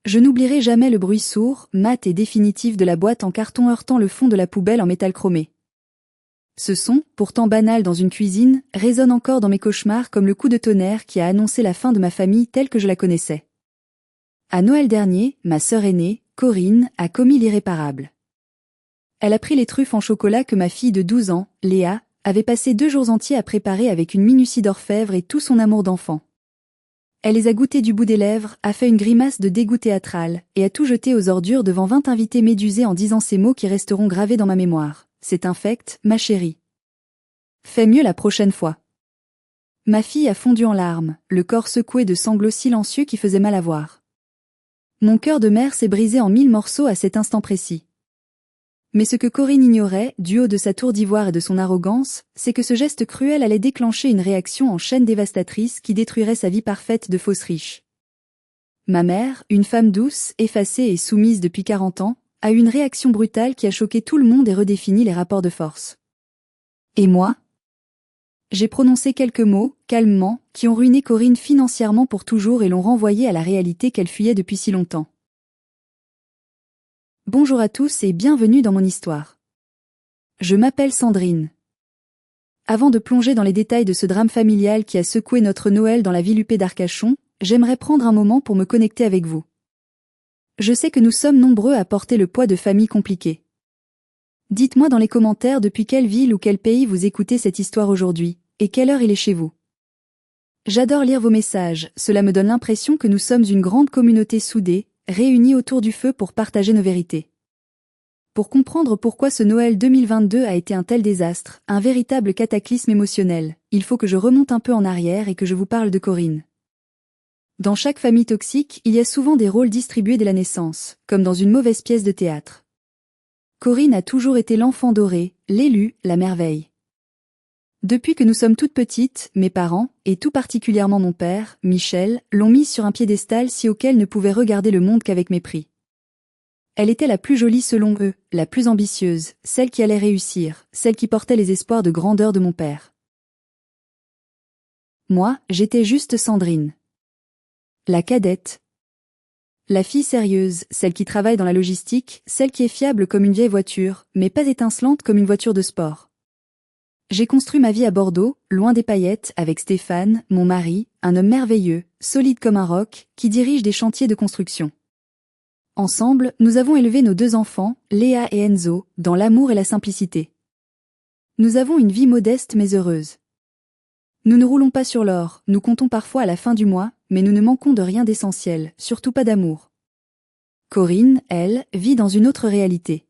Je n'oublierai jamais le bruit sourd, mat et définitif de la boîte en carton heurtant le fond de la poubelle en métal chromé. Ce son, pourtant banal dans une cuisine, résonne encore dans mes cauchemars comme le coup de tonnerre qui a annoncé la fin de ma famille telle que je la connaissais. À Noël dernier, ma sœur aînée, Corinne, a commis l'irréparable. Elle a pris les truffes en chocolat que ma fille de 12 ans, Léa, avait passé 2 jours entiers à préparer avec une minutie d'orfèvre et tout son amour d'enfant. Elle les a goûtés du bout des lèvres, a fait une grimace de dégoût théâtral, et a tout jeté aux ordures devant 20 invités médusés en disant ces mots qui resteront gravés dans ma mémoire. C'est infect, ma chérie. Fais mieux la prochaine fois. Ma fille a fondu en larmes, le corps secoué de sanglots silencieux qui faisaient mal à voir. Mon cœur de mère s'est brisé en 1000 morceaux à cet instant précis. Mais ce que Corinne ignorait, du haut de sa tour d'ivoire et de son arrogance, c'est que ce geste cruel allait déclencher une réaction en chaîne dévastatrice qui détruirait sa vie parfaite de fausse riche. Ma mère, une femme douce, effacée et soumise depuis 40 ans, a eu une réaction brutale qui a choqué tout le monde et redéfini les rapports de force. Et moi ? J'ai prononcé quelques mots, calmement, qui ont ruiné Corinne financièrement pour toujours et l'ont renvoyée à la réalité qu'elle fuyait depuis si longtemps. Bonjour à tous et bienvenue dans mon histoire. Je m'appelle Sandrine. Avant de plonger dans les détails de ce drame familial qui a secoué notre Noël dans la ville huppée d'Arcachon, j'aimerais prendre un moment pour me connecter avec vous. Je sais que nous sommes nombreux à porter le poids de familles compliquées. Dites-moi dans les commentaires depuis quelle ville ou quel pays vous écoutez cette histoire aujourd'hui, et quelle heure il est chez vous. J'adore lire vos messages, cela me donne l'impression que nous sommes une grande communauté soudée, réunis autour du feu pour partager nos vérités. Pour comprendre pourquoi ce Noël 2022 a été un tel désastre, un véritable cataclysme émotionnel, il faut que je remonte un peu en arrière et que je vous parle de Corinne. Dans chaque famille toxique, il y a souvent des rôles distribués dès la naissance, comme dans une mauvaise pièce de théâtre. Corinne a toujours été l'enfant doré, l'élu, la merveille. Depuis que nous sommes toutes petites, mes parents, et tout particulièrement mon père, Michel, l'ont mise sur un piédestal si haut qu'elle ne pouvait regarder le monde qu'avec mépris. Elle était la plus jolie selon eux, la plus ambitieuse, celle qui allait réussir, celle qui portait les espoirs de grandeur de mon père. Moi, j'étais juste Sandrine. La cadette. La fille sérieuse, celle qui travaille dans la logistique, celle qui est fiable comme une vieille voiture, mais pas étincelante comme une voiture de sport. J'ai construit ma vie à Bordeaux, loin des paillettes, avec Stéphane, mon mari, un homme merveilleux, solide comme un roc, qui dirige des chantiers de construction. Ensemble, nous avons élevé nos 2 enfants, Léa et Enzo, dans l'amour et la simplicité. Nous avons une vie modeste mais heureuse. Nous ne roulons pas sur l'or, nous comptons parfois à la fin du mois, mais nous ne manquons de rien d'essentiel, surtout pas d'amour. Corinne, elle, vit dans une autre réalité.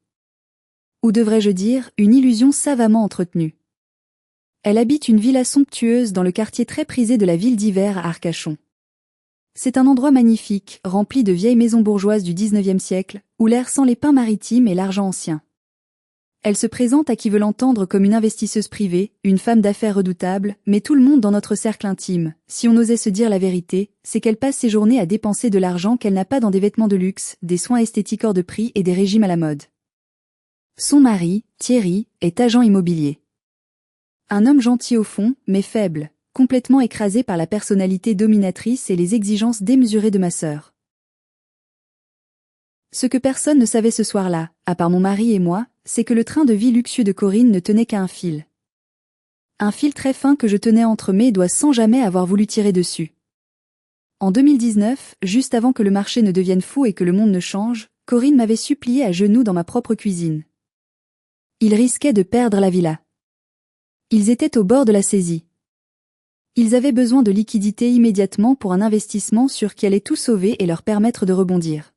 Ou devrais-je dire, une illusion savamment entretenue. Elle habite une villa somptueuse dans le quartier très prisé de la ville d'Hiver à Arcachon. C'est un endroit magnifique, rempli de vieilles maisons bourgeoises du 19e siècle, où l'air sent les pins maritimes et l'argent ancien. Elle se présente à qui veut l'entendre comme une investisseuse privée, une femme d'affaires redoutable, mais tout le monde dans notre cercle intime, si on osait se dire la vérité, c'est qu'elle passe ses journées à dépenser de l'argent qu'elle n'a pas dans des vêtements de luxe, des soins esthétiques hors de prix et des régimes à la mode. Son mari, Thierry, est agent immobilier. Un homme gentil au fond, mais faible, complètement écrasé par la personnalité dominatrice et les exigences démesurées de ma sœur. Ce que personne ne savait ce soir-là, à part mon mari et moi, c'est que le train de vie luxueux de Corinne ne tenait qu'à un fil. Un fil très fin que je tenais entre mes doigts sans jamais avoir voulu tirer dessus. En 2019, juste avant que le marché ne devienne fou et que le monde ne change, Corinne m'avait supplié à genoux dans ma propre cuisine. Ils risquaient de perdre la villa. Ils étaient au bord de la saisie. Ils avaient besoin de liquidités immédiatement pour un investissement sûr qui allait tout sauver et leur permettre de rebondir.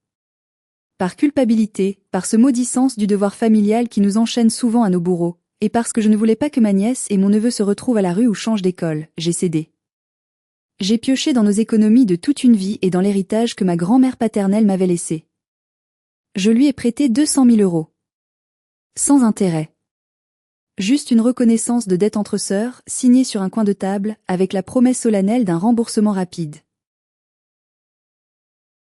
Par culpabilité, par ce maudit sens du devoir familial qui nous enchaîne souvent à nos bourreaux, et parce que je ne voulais pas que ma nièce et mon neveu se retrouvent à la rue ou changent d'école, j'ai cédé. J'ai pioché dans nos économies de toute une vie et dans l'héritage que ma grand-mère paternelle m'avait laissé. Je lui ai prêté 200 000 euros. Sans intérêt. Juste une reconnaissance de dette entre sœurs, signée sur un coin de table, avec la promesse solennelle d'un remboursement rapide.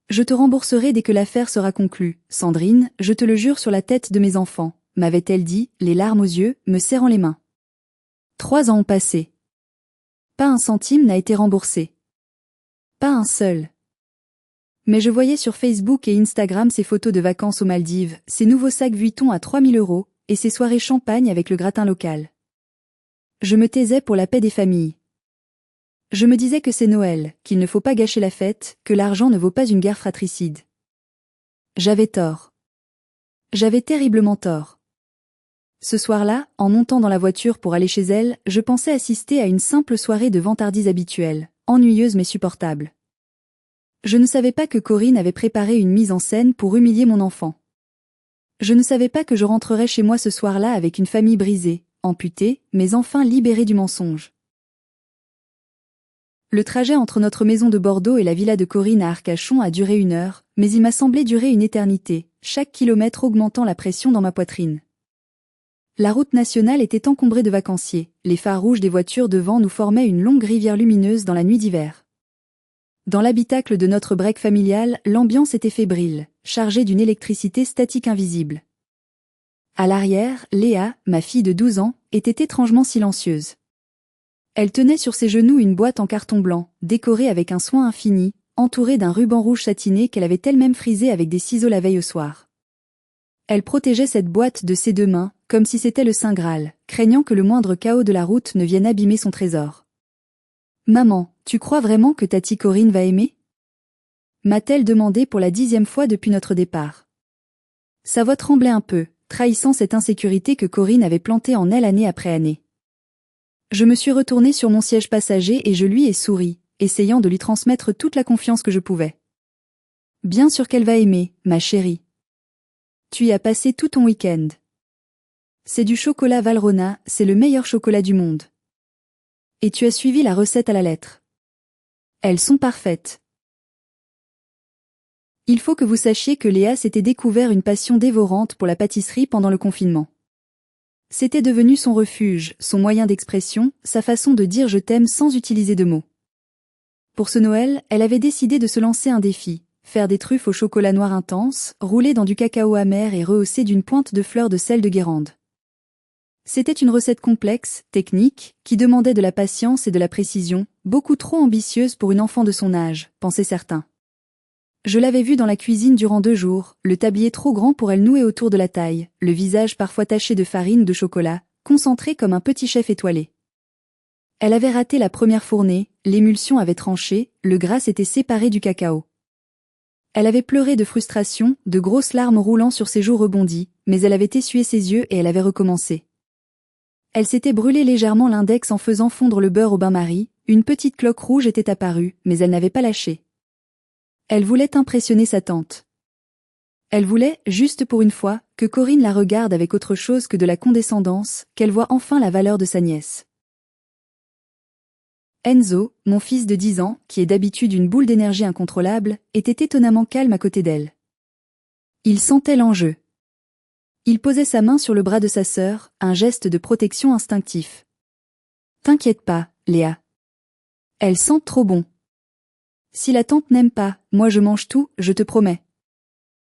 Je te rembourserai dès que l'affaire sera conclue, Sandrine, je te le jure sur la tête de mes enfants, m'avait-elle dit, les larmes aux yeux, me serrant les mains. 3 ans ont passé. Pas un centime n'a été remboursé. Pas un seul. Mais je voyais sur Facebook et Instagram ses photos de vacances aux Maldives, ses nouveaux sacs Vuitton à 3 000 €, et ses soirées champagne avec le gratin local. Je me taisais pour la paix des familles. Je me disais que c'est Noël, qu'il ne faut pas gâcher la fête, que l'argent ne vaut pas une guerre fratricide. J'avais tort. J'avais terriblement tort. Ce soir-là, en montant dans la voiture pour aller chez elle, je pensais assister à une simple soirée de vantardise habituelle, ennuyeuse mais supportable. Je ne savais pas que Corinne avait préparé une mise en scène pour humilier mon enfant. Je ne savais pas que je rentrerais chez moi ce soir-là avec une famille brisée, amputée, mais enfin libérée du mensonge. Le trajet entre notre maison de Bordeaux et la villa de Corinne à Arcachon a duré 1 heure, mais il m'a semblé durer une éternité, chaque kilomètre augmentant la pression dans ma poitrine. La route nationale était encombrée de vacanciers, les phares rouges des voitures devant nous formaient une longue rivière lumineuse dans la nuit d'hiver. Dans l'habitacle de notre break familial, l'ambiance était fébrile, chargée d'une électricité statique invisible. À l'arrière, Léa, ma fille de 12 ans, était étrangement silencieuse. Elle tenait sur ses genoux une boîte en carton blanc, décorée avec un soin infini, entourée d'un ruban rouge satiné qu'elle avait elle-même frisé avec des ciseaux la veille au soir. Elle protégeait cette boîte de ses 2 mains, comme si c'était le Saint Graal, craignant que le moindre chaos de la route ne vienne abîmer son trésor. « Maman, tu crois vraiment que Tati Corinne va aimer ?» m'a-t-elle demandé pour la 10e fois depuis notre départ. Sa voix tremblait un peu, trahissant cette insécurité que Corinne avait plantée en elle année après année. Je me suis retournée sur mon siège passager et je lui ai souri, essayant de lui transmettre toute la confiance que je pouvais. « Bien sûr qu'elle va aimer, ma chérie. Tu y as passé tout ton week-end. C'est du chocolat Valrhona, c'est le meilleur chocolat du monde. Et tu as suivi la recette à la lettre. Elles sont parfaites. » Il faut que vous sachiez que Léa s'était découvert une passion dévorante pour la pâtisserie pendant le confinement. C'était devenu son refuge, son moyen d'expression, sa façon de dire je t'aime sans utiliser de mots. Pour ce Noël, elle avait décidé de se lancer un défi, faire des truffes au chocolat noir intense, roulées dans du cacao amer et rehaussées d'une pointe de fleurs de sel de Guérande. C'était une recette complexe, technique, qui demandait de la patience et de la précision, beaucoup trop ambitieuse pour une enfant de son âge, pensaient certains. Je l'avais vue dans la cuisine durant 2 jours, le tablier trop grand pour elle noué autour de la taille, le visage parfois taché de farine ou de chocolat, concentré comme un petit chef étoilé. Elle avait raté la première fournée, l'émulsion avait tranché, le gras s'était séparé du cacao. Elle avait pleuré de frustration, de grosses larmes roulant sur ses joues rebondies, mais elle avait essuyé ses yeux et elle avait recommencé. Elle s'était brûlé légèrement l'index en faisant fondre le beurre au bain-marie, une petite cloque rouge était apparue, mais elle n'avait pas lâché. Elle voulait impressionner sa tante. Elle voulait, juste pour une fois, que Corinne la regarde avec autre chose que de la condescendance, qu'elle voie enfin la valeur de sa nièce. Enzo, mon fils de 10 ans, qui est d'habitude une boule d'énergie incontrôlable, était étonnamment calme à côté d'elle. Il sentait l'enjeu. Il posait sa main sur le bras de sa sœur, un geste de protection instinctif. « T'inquiète pas, Léa. Elles sentent trop bon. Si la tante n'aime pas, moi je mange tout, je te promets. »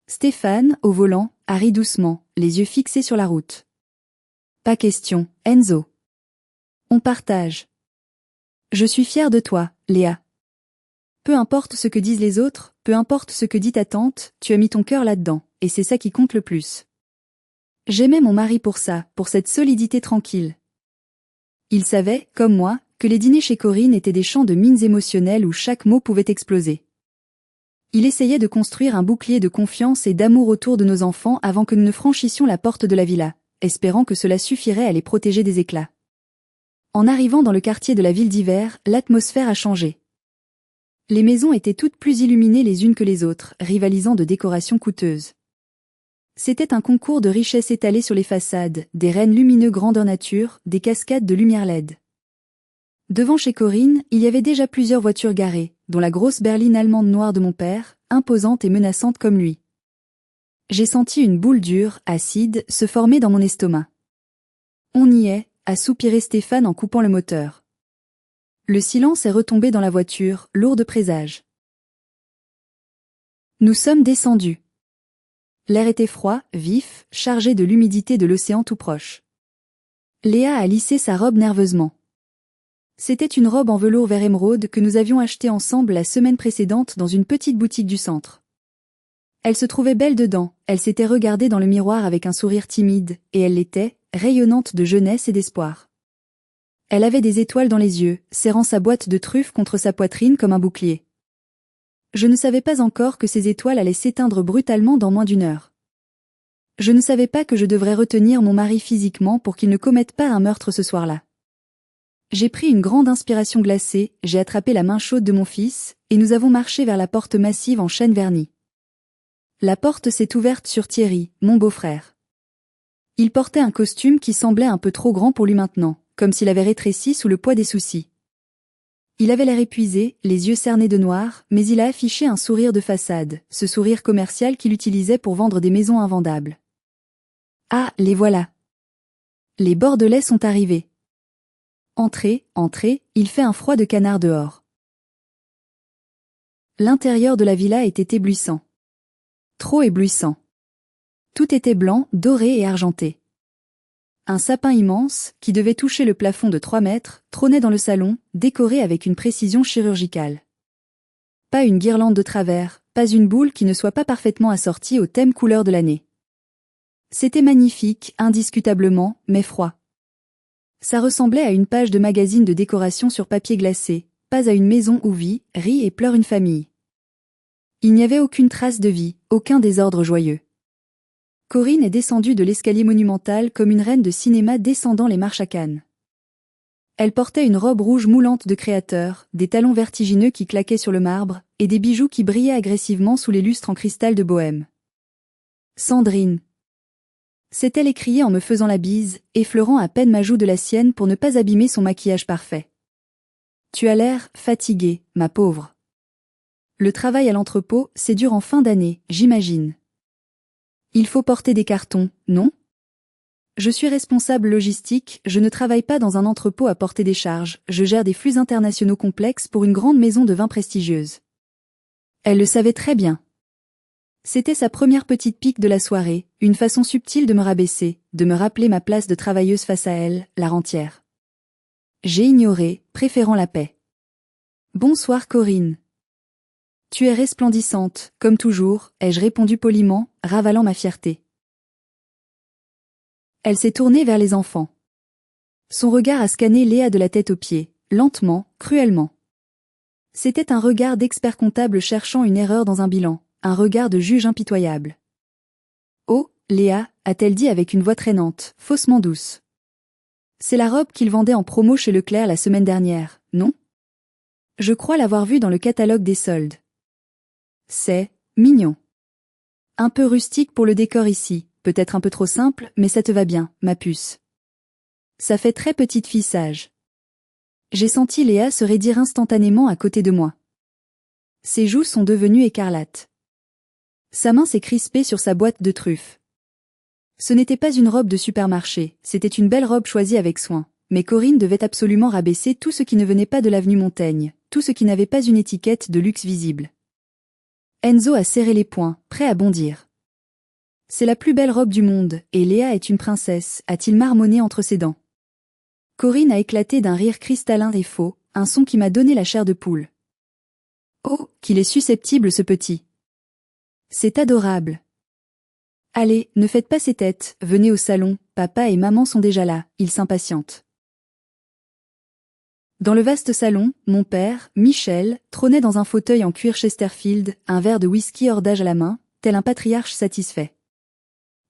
Stéphane, au volant, a ri doucement, les yeux fixés sur la route. « Pas question, Enzo. On partage. Je suis fière de toi, Léa. Peu importe ce que disent les autres, peu importe ce que dit ta tante, tu as mis ton cœur là-dedans, et c'est ça qui compte le plus. J'aimais mon mari pour ça, pour cette solidité tranquille. » Il savait, comme moi, que les dîners chez Corinne étaient des champs de mines émotionnelles où chaque mot pouvait exploser. Il essayait de construire un bouclier de confiance et d'amour autour de nos enfants avant que nous ne franchissions la porte de la villa, espérant que cela suffirait à les protéger des éclats. En arrivant dans le quartier de la ville d'hiver, l'atmosphère a changé. Les maisons étaient toutes plus illuminées les unes que les autres, rivalisant de décorations coûteuses. C'était un concours de richesse étalé sur les façades, des rennes lumineux grandeur nature, des cascades de lumière LED. Devant chez Corinne, il y avait déjà plusieurs voitures garées, dont la grosse berline allemande noire de mon père, imposante et menaçante comme lui. J'ai senti une boule dure, acide, se former dans mon estomac. « On y est », a soupiré Stéphane en coupant le moteur. Le silence est retombé dans la voiture, lourd de présages. Nous sommes descendus. L'air était froid, vif, chargé de l'humidité de l'océan tout proche. Léa a lissé sa robe nerveusement. C'était une robe en velours vert émeraude que nous avions achetée ensemble la semaine précédente dans une petite boutique du centre. Elle se trouvait belle dedans, elle s'était regardée dans le miroir avec un sourire timide, et elle l'était, rayonnante de jeunesse et d'espoir. Elle avait des étoiles dans les yeux, serrant sa boîte de truffes contre sa poitrine comme un bouclier. Je ne savais pas encore que ces étoiles allaient s'éteindre brutalement dans moins d'une heure. Je ne savais pas que je devrais retenir mon mari physiquement pour qu'il ne commette pas un meurtre ce soir-là. J'ai pris une grande inspiration glacée, j'ai attrapé la main chaude de mon fils, et nous avons marché vers la porte massive en chêne verni. La porte s'est ouverte sur Thierry, mon beau-frère. Il portait un costume qui semblait un peu trop grand pour lui maintenant, comme s'il avait rétréci sous le poids des soucis. Il avait l'air épuisé, les yeux cernés de noir, mais il a affiché un sourire de façade, ce sourire commercial qu'il utilisait pour vendre des maisons invendables. Ah, les voilà. Les Bordelais sont arrivés. Entrez, entrez, il fait un froid de canard dehors. L'intérieur de la villa était éblouissant. Trop éblouissant. Tout était blanc, doré et argenté. Un sapin immense, qui devait toucher le plafond de 3 mètres, trônait dans le salon, décoré avec une précision chirurgicale. Pas une guirlande de travers, pas une boule qui ne soit pas parfaitement assortie au thème couleur de l'année. C'était magnifique, indiscutablement, mais froid. Ça ressemblait à une page de magazine de décoration sur papier glacé, pas à une maison où vit, rit et pleure une famille. Il n'y avait aucune trace de vie, aucun désordre joyeux. Corinne est descendue de l'escalier monumental comme une reine de cinéma descendant les marches à Cannes. Elle portait une robe rouge moulante de créateur, des talons vertigineux qui claquaient sur le marbre, et des bijoux qui brillaient agressivement sous les lustres en cristal de bohème. Sandrine. S'est-elle écriée en me faisant la bise, effleurant à peine ma joue de la sienne pour ne pas abîmer son maquillage parfait. Tu as l'air fatiguée, ma pauvre. Le travail à l'entrepôt, c'est dur en fin d'année, j'imagine. Il faut porter des cartons, non? Je suis responsable logistique, je ne travaille pas dans un entrepôt à porter des charges, je gère des flux internationaux complexes pour une grande maison de vin prestigieuse. Elle le savait très bien. C'était sa première petite pique de la soirée, une façon subtile de me rabaisser, de me rappeler ma place de travailleuse face à elle, la rentière. J'ai ignoré, préférant la paix. Bonsoir Corinne. Tu es resplendissante, comme toujours, ai-je répondu poliment, ravalant ma fierté. Elle s'est tournée vers les enfants. Son regard a scanné Léa de la tête aux pieds, lentement, cruellement. C'était un regard d'expert comptable cherchant une erreur dans un bilan, un regard de juge impitoyable. Oh, Léa, a-t-elle dit avec une voix traînante, faussement douce. C'est la robe qu'il vendait en promo chez Leclerc la semaine dernière, non? Je crois l'avoir vue dans le catalogue des soldes. C'est mignon. Un peu rustique pour le décor ici, peut-être un peu trop simple, mais ça te va bien, ma puce. Ça fait très petite fille sage. J'ai senti Léa se raidir instantanément à côté de moi. Ses joues sont devenues écarlates. Sa main s'est crispée sur sa boîte de truffes. Ce n'était pas une robe de supermarché, c'était une belle robe choisie avec soin, mais Corinne devait absolument rabaisser tout ce qui ne venait pas de l'avenue Montaigne, tout ce qui n'avait pas une étiquette de luxe visible. Enzo a serré les poings, prêt à bondir. C'est la plus belle robe du monde, et Léa est une princesse, a-t-il marmonné entre ses dents. Corinne a éclaté d'un rire cristallin et faux, un son qui m'a donné la chair de poule. Oh, qu'il est susceptible ce petit. C'est adorable. Allez, ne faites pas ces têtes, venez au salon, papa et maman sont déjà là, ils s'impatientent. Dans le vaste salon, mon père, Michel, trônait dans un fauteuil en cuir Chesterfield, un verre de whisky hors d'âge à la main, tel un patriarche satisfait.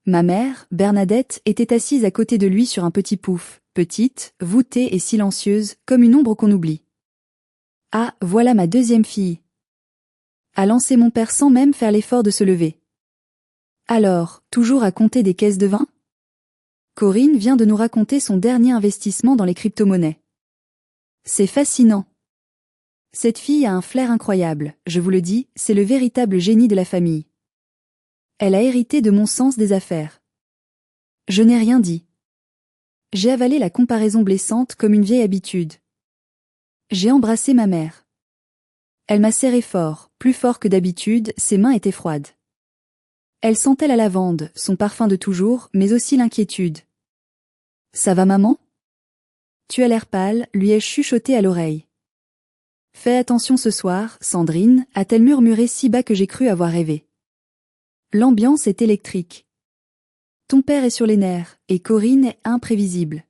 Ma mère, Bernadette, était assise à côté de lui sur un petit pouf, petite, voûtée et silencieuse, comme une ombre qu'on oublie. Ah, voilà ma deuxième fille. A lancé mon père sans même faire l'effort de se lever. Alors, toujours à compter des caisses de vin? Corinne vient de nous raconter son dernier investissement dans les crypto-monnaies. C'est fascinant. Cette fille a un flair incroyable, je vous le dis, c'est le véritable génie de la famille. Elle a hérité de mon sens des affaires. Je n'ai rien dit. J'ai avalé la comparaison blessante comme une vieille habitude. J'ai embrassé ma mère. Elle m'a serré fort, plus fort que d'habitude, ses mains étaient froides. Elle sentait la lavande, son parfum de toujours, mais aussi l'inquiétude. Ça va maman? Tu as l'air pâle, lui ai-je chuchoté à l'oreille. Fais attention ce soir, Sandrine, a-t-elle murmuré si bas que j'ai cru avoir rêvé. L'ambiance est électrique. Ton père est sur les nerfs, et Corinne est imprévisible.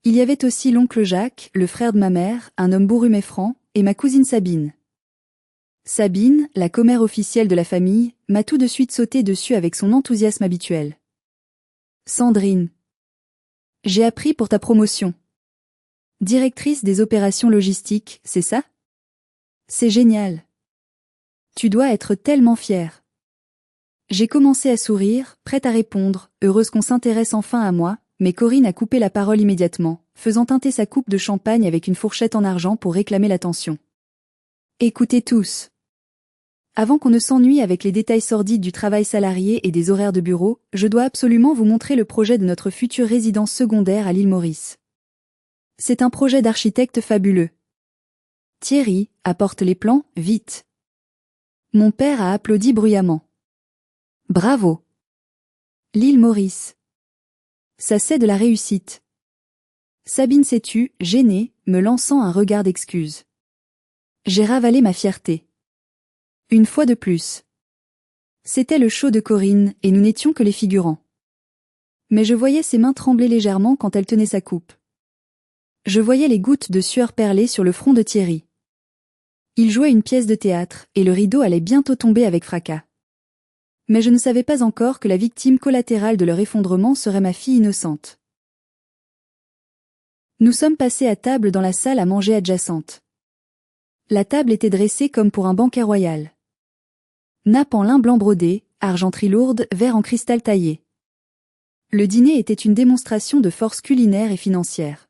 Il y avait aussi l'oncle Jacques, le frère de ma mère, un homme bourru mais franc, et ma cousine Sabine. Sabine, la commère officielle de la famille, m'a tout de suite sauté dessus avec son enthousiasme habituel. Sandrine. J'ai appris pour ta promotion. Directrice des opérations logistiques, c'est ça? C'est génial. Tu dois être tellement fière. J'ai commencé à sourire, prête à répondre, heureuse qu'on s'intéresse enfin à moi, mais Corinne a coupé la parole immédiatement, faisant teinter sa coupe de champagne avec une fourchette en argent pour réclamer l'attention. Écoutez tous. Avant qu'on ne s'ennuie avec les détails sordides du travail salarié et des horaires de bureau, je dois absolument vous montrer le projet de notre future résidence secondaire à l'île Maurice. C'est un projet d'architecte fabuleux. Thierry, apporte les plans, vite. Mon père a applaudi bruyamment. Bravo. L'île Maurice. Ça c'est de la réussite. Sabine s'est tue, gênée, me lançant un regard d'excuse. J'ai ravalé ma fierté. Une fois de plus. C'était le show de Corinne, et nous n'étions que les figurants. Mais je voyais ses mains trembler légèrement quand elle tenait sa coupe. Je voyais les gouttes de sueur perler sur le front de Thierry. Il jouait une pièce de théâtre, et le rideau allait bientôt tomber avec fracas. Mais je ne savais pas encore que la victime collatérale de leur effondrement serait ma fille innocente. Nous sommes passés à table dans la salle à manger adjacente. La table était dressée comme pour un banquet royal. Nappe en lin blanc brodé, argenterie lourde, verre en cristal taillé. Le dîner était une démonstration de force culinaire et financière.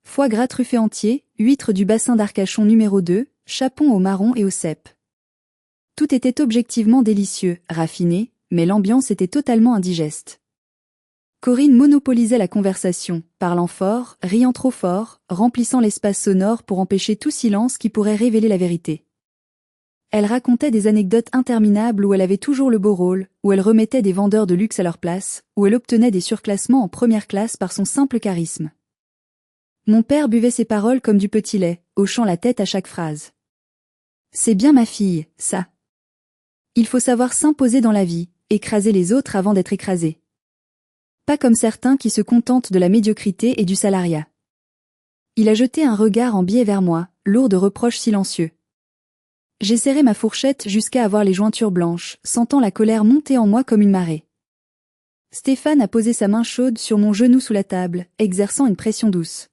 Foie gras truffé entier, huîtres du bassin d'Arcachon numéro 2, chapon au marron et au cèpe. Tout était objectivement délicieux, raffiné, mais l'ambiance était totalement indigeste. Corinne monopolisait la conversation, parlant fort, riant trop fort, remplissant l'espace sonore pour empêcher tout silence qui pourrait révéler la vérité. Elle racontait des anecdotes interminables où elle avait toujours le beau rôle, où elle remettait des vendeurs de luxe à leur place, où elle obtenait des surclassements en première classe par son simple charisme. Mon père buvait ses paroles comme du petit lait, hochant la tête à chaque phrase. C'est bien ma fille, ça. Il faut savoir s'imposer dans la vie, écraser les autres avant d'être écrasé. Pas comme certains qui se contentent de la médiocrité et du salariat. Il a jeté un regard en biais vers moi, lourd de reproches silencieux. J'ai serré ma fourchette jusqu'à avoir les jointures blanches, sentant la colère monter en moi comme une marée. Stéphane a posé sa main chaude sur mon genou sous la table, exerçant une pression douce.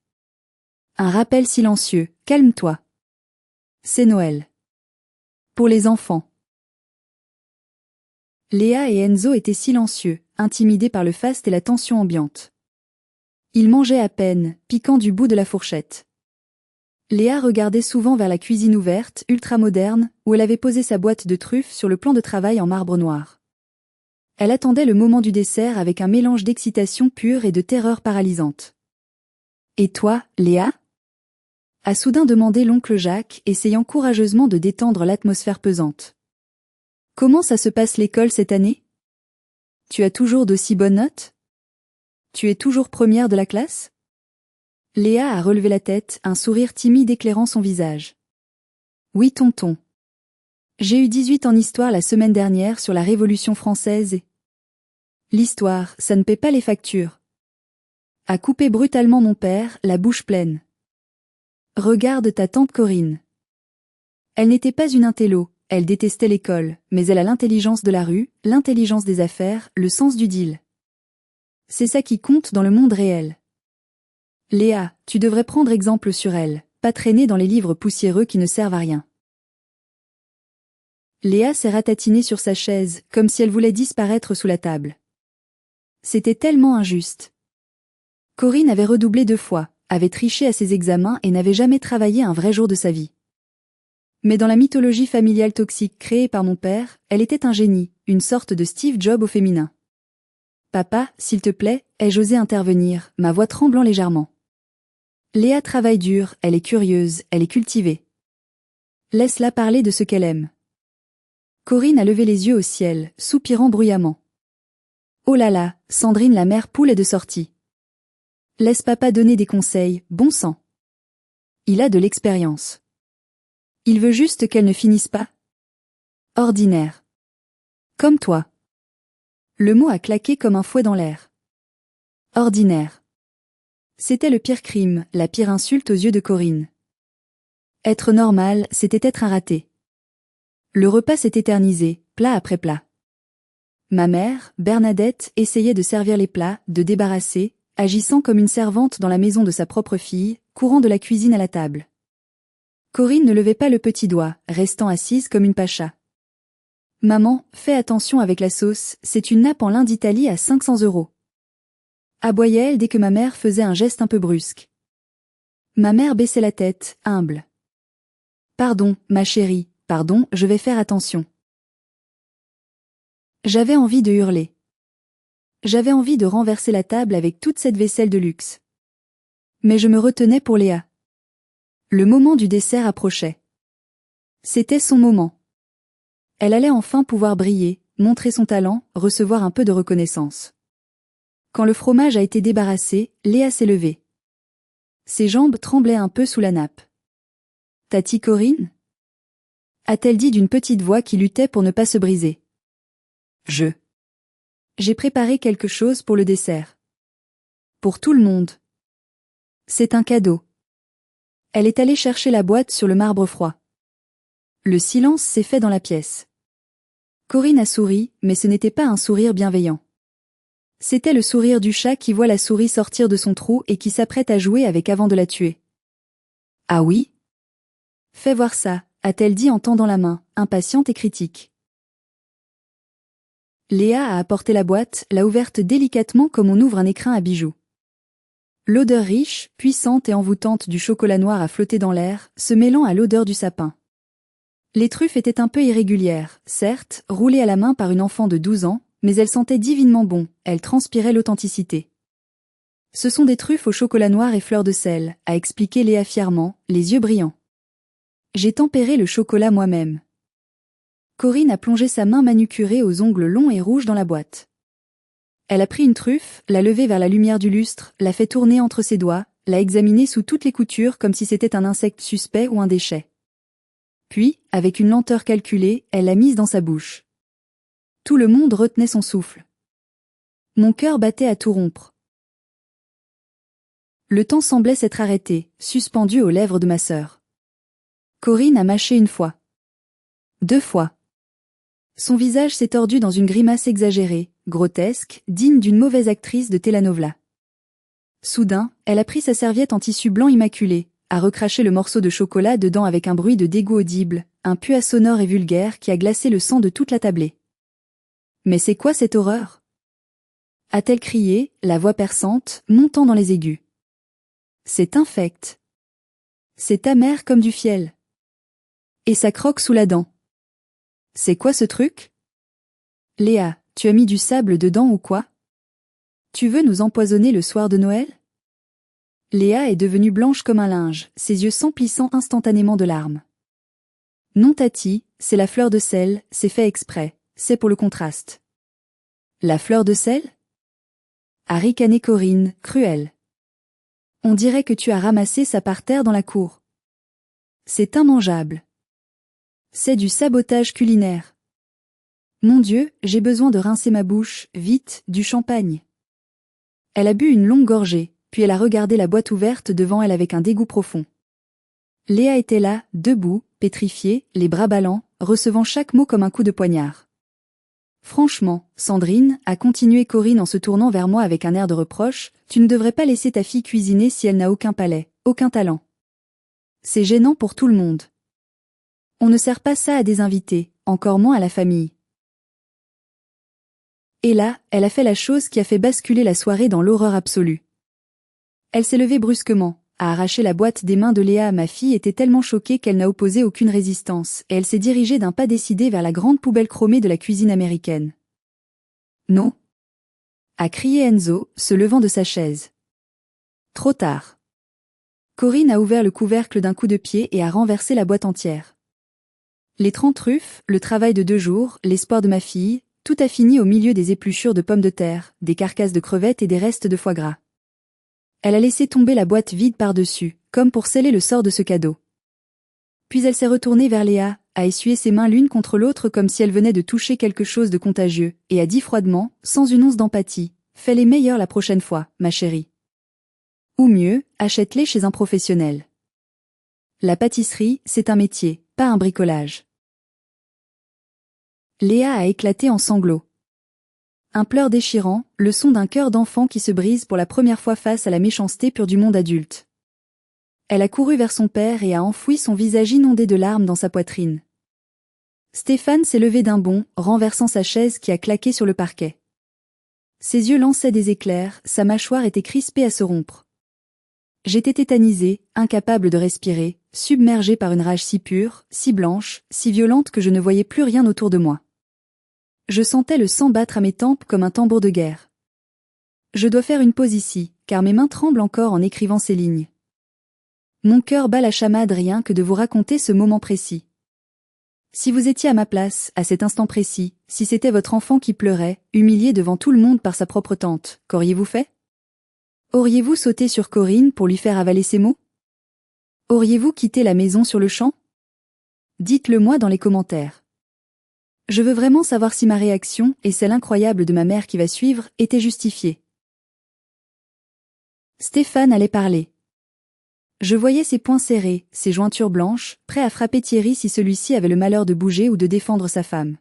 Un rappel silencieux, calme-toi. C'est Noël. Pour les enfants. Léa et Enzo étaient silencieux, intimidés par le faste et la tension ambiante. Ils mangeaient à peine, piquant du bout de la fourchette. Léa regardait souvent vers la cuisine ouverte, ultramoderne, où elle avait posé sa boîte de truffes sur le plan de travail en marbre noir. Elle attendait le moment du dessert avec un mélange d'excitation pure et de terreur paralysante. « Et toi, Léa ?» a soudain demandé l'oncle Jacques, essayant courageusement de détendre l'atmosphère pesante. « Comment ça se passe l'école cette année? Tu as toujours d'aussi bonnes notes? Tu es toujours première de la classe? » Léa a relevé la tête, un sourire timide éclairant son visage. « Oui tonton. J'ai eu 18 en histoire la semaine dernière sur la Révolution française et... L'histoire, ça ne paie pas les factures. » A coupé brutalement mon père, la bouche pleine. Regarde ta tante Corinne. Elle n'était pas une intello, elle détestait l'école, mais elle a l'intelligence de la rue, l'intelligence des affaires, le sens du deal. C'est ça qui compte dans le monde réel. Léa, tu devrais prendre exemple sur elle, pas traîner dans les livres poussiéreux qui ne servent à rien. Léa s'est ratatinée sur sa chaise, comme si elle voulait disparaître sous la table. C'était tellement injuste. Corinne avait redoublé 2 fois, avait triché à ses examens et n'avait jamais travaillé un vrai jour de sa vie. Mais dans la mythologie familiale toxique créée par mon père, elle était un génie, une sorte de Steve Jobs au féminin. « Papa, s'il te plaît, ai-je osé intervenir, ma voix tremblant légèrement. Léa travaille dur, elle est curieuse, elle est cultivée. Laisse-la parler de ce qu'elle aime. » Corinne a levé les yeux au ciel, soupirant bruyamment. « Oh là là, Sandrine la mère poule est de sortie. Laisse papa donner des conseils, bon sang. Il a de l'expérience. Il veut juste qu'elle ne finisse pas. Ordinaire. Comme toi. Le mot a claqué comme un fouet dans l'air. Ordinaire. C'était le pire crime, la pire insulte aux yeux de Corinne. Être normal, c'était être un raté. Le repas s'est éternisé, plat après plat. Ma mère, Bernadette, essayait de servir les plats, de débarrasser, agissant comme une servante dans la maison de sa propre fille, courant de la cuisine à la table. Corinne ne levait pas le petit doigt, restant assise comme une pacha. Maman, fais attention avec la sauce, c'est une nappe en lin d'Italie à 500 €. Aboyait-elle dès que ma mère faisait un geste un peu brusque. Ma mère baissait la tête, humble. Pardon, ma chérie, pardon, je vais faire attention. J'avais envie de hurler. J'avais envie de renverser la table avec toute cette vaisselle de luxe. Mais je me retenais pour Léa. Le moment du dessert approchait. C'était son moment. Elle allait enfin pouvoir briller, montrer son talent, recevoir un peu de reconnaissance. Quand le fromage a été débarrassé, Léa s'est levée. Ses jambes tremblaient un peu sous la nappe. « Tati Corinne ?» a-t-elle dit d'une petite voix qui luttait pour ne pas se briser. J'ai préparé quelque chose pour le dessert. Pour tout le monde. C'est un cadeau. Elle est allée chercher la boîte sur le marbre froid. Le silence s'est fait dans la pièce. Corinne a souri, mais ce n'était pas un sourire bienveillant. C'était le sourire du chat qui voit la souris sortir de son trou et qui s'apprête à jouer avec avant de la tuer. « Ah oui ? Fais voir ça », a-t-elle dit en tendant la main, impatiente et critique. Léa a apporté la boîte, l'a ouverte délicatement comme on ouvre un écrin à bijoux. L'odeur riche, puissante et envoûtante du chocolat noir a flotté dans l'air, se mêlant à l'odeur du sapin. Les truffes étaient un peu irrégulières, certes, roulées à la main par une enfant de 12 ans, mais elles sentaient divinement bon, elles transpiraient l'authenticité. Ce sont des truffes au chocolat noir et fleurs de sel, a expliqué Léa fièrement, les yeux brillants. J'ai tempéré le chocolat moi-même. Corinne a plongé sa main manucurée aux ongles longs et rouges dans la boîte. Elle a pris une truffe, l'a levée vers la lumière du lustre, l'a fait tourner entre ses doigts, l'a examinée sous toutes les coutures comme si c'était un insecte suspect ou un déchet. Puis, avec une lenteur calculée, elle l'a mise dans sa bouche. Tout le monde retenait son souffle. Mon cœur battait à tout rompre. Le temps semblait s'être arrêté, suspendu aux lèvres de ma sœur. Corinne a mâché une fois. 2 fois. Son visage s'est tordu dans une grimace exagérée, grotesque, digne d'une mauvaise actrice de telenovela. Soudain, elle a pris sa serviette en tissu blanc immaculé, a recraché le morceau de chocolat dedans avec un bruit de dégoût audible, un puas sonore et vulgaire qui a glacé le sang de toute la tablée. « Mais c'est quoi cette horreur ?» a-t-elle crié, la voix perçante, montant dans les aigus. « C'est infect. C'est amer comme du fiel. Et ça croque sous la dent. C'est quoi ce truc ? Léa, tu as mis du sable dedans ou quoi ? Tu veux nous empoisonner le soir de Noël ? Léa est devenue blanche comme un linge, ses yeux s'emplissant instantanément de larmes. Non Tati, c'est la fleur de sel, c'est fait exprès, c'est pour le contraste. La fleur de sel ? A ricané Corinne, cruelle. On dirait que tu as ramassé ça par terre dans la cour. C'est immangeable. C'est du sabotage culinaire. Mon Dieu, j'ai besoin de rincer ma bouche, vite, du champagne. Elle a bu une longue gorgée, puis elle a regardé la boîte ouverte devant elle avec un dégoût profond. Léa était là, debout, pétrifiée, les bras ballants, recevant chaque mot comme un coup de poignard. Franchement, Sandrine, a continué Corinne en se tournant vers moi avec un air de reproche, tu ne devrais pas laisser ta fille cuisiner si elle n'a aucun palais, aucun talent. C'est gênant pour tout le monde. On ne sert pas ça à des invités, encore moins à la famille. Et là, elle a fait la chose qui a fait basculer la soirée dans l'horreur absolue. Elle s'est levée brusquement, a arraché la boîte des mains de Léa. Ma fille était tellement choquée qu'elle n'a opposé aucune résistance, et elle s'est dirigée d'un pas décidé vers la grande poubelle chromée de la cuisine américaine. « Non !» a crié Enzo, se levant de sa chaise. Trop tard. Corinne a ouvert le couvercle d'un coup de pied et a renversé la boîte entière. Les 30 truffes, le travail de 2 jours, l'espoir de ma fille, tout a fini au milieu des épluchures de pommes de terre, des carcasses de crevettes et des restes de foie gras. Elle a laissé tomber la boîte vide par-dessus, comme pour sceller le sort de ce cadeau. Puis elle s'est retournée vers Léa, a essuyé ses mains l'une contre l'autre comme si elle venait de toucher quelque chose de contagieux, et a dit froidement, sans une once d'empathie, « Fais les meilleurs la prochaine fois, ma chérie. Ou mieux, achète-les chez un professionnel. La pâtisserie, c'est un métier, pas un bricolage. » Léa a éclaté en sanglots. Un pleur déchirant, le son d'un cœur d'enfant qui se brise pour la première fois face à la méchanceté pure du monde adulte. Elle a couru vers son père et a enfoui son visage inondé de larmes dans sa poitrine. Stéphane s'est levé d'un bond, renversant sa chaise qui a claqué sur le parquet. Ses yeux lançaient des éclairs, sa mâchoire était crispée à se rompre. J'étais tétanisée, incapable de respirer, submergée par une rage si pure, si blanche, si violente que je ne voyais plus rien autour de moi. Je sentais le sang battre à mes tempes comme un tambour de guerre. Je dois faire une pause ici, car mes mains tremblent encore en écrivant ces lignes. Mon cœur bat la chamade rien que de vous raconter ce moment précis. Si vous étiez à ma place, à cet instant précis, si c'était votre enfant qui pleurait, humilié devant tout le monde par sa propre tante, qu'auriez-vous fait? Auriez-vous sauté sur Corinne pour lui faire avaler ces mots? Auriez-vous quitté la maison sur le champ? Dites-le moi dans les commentaires. Je veux vraiment savoir si ma réaction, et celle incroyable de ma mère qui va suivre, était justifiée. Stéphane allait parler. Je voyais ses poings serrés, ses jointures blanches, prêts à frapper Thierry si celui-ci avait le malheur de bouger ou de défendre sa femme.